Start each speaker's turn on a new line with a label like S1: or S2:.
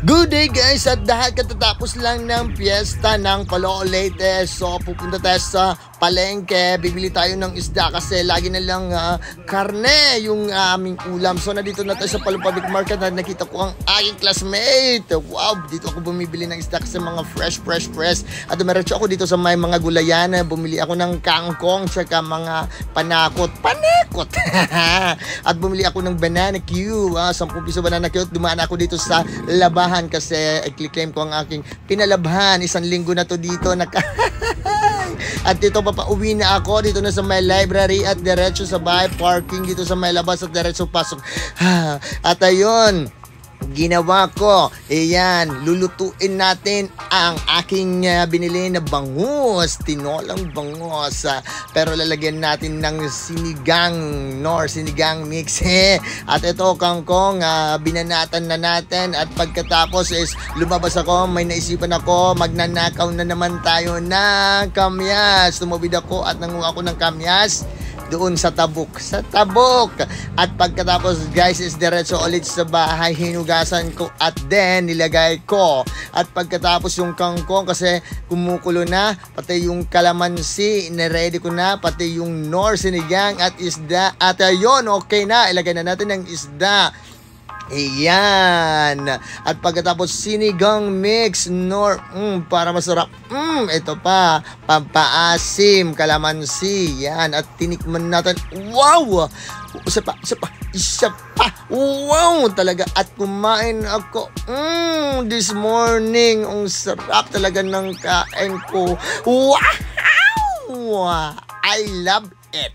S1: Good day guys, at dahil katatapos lang ng piyesta ng Palo Leyte, so pupunta tayo sa palengke, bibili tayo ng isda kasi lagi na lang karne yung aming ulam. So nandito na tayo sa Palo Public Market at nakita ko ang aking classmate. Wow, dito ako bumibili ng isda kasi mga fresh. At dumiretso ako dito sa may mga gulayan, bumili ako ng kangkong tsaka mga panakot. At bumili ako ng banana Q, 10 piso banana Q. Dumaan ako dito sa labahan kasi i-claim ko ang aking pinalabhan. 1 linggo na to dito at dito papauwi na ako dito na sa may library at diretso sa bahay, parking dito sa may labas at diretso pasok. At ayun, ginawa ko, ayan, lulutuin natin ang aking binili na bangus, tinolang bangus, pero lalagyan natin ng sinigang mix. At ito kangkong, binanatan na natin at pagkatapos is lumabas ako, may naisipan ako, magnanakaw na naman tayo ng kamyas. Tumawid ako at nanguha ako ng kamyas doon sa tabok. At pagkatapos guys is diretso ulit sa bahay, hinugasan ko at then nilagay ko. At pagkatapos yung kangkong kasi kumukulo na, pati yung kalamansi na-ready ko na, pati yung sinigang at isda. At ayun, okay na, ilagay na natin ang isda. Ayan. At pagkatapos sinigang mix para masarap. Ito pa, pampaasim, kalamansi. Yan. At tinikman natin. Wow! Isa pa. Wow! Talaga. At kumain ako. This morning. Ang sarap talaga ng kain ko. Wow! I love it.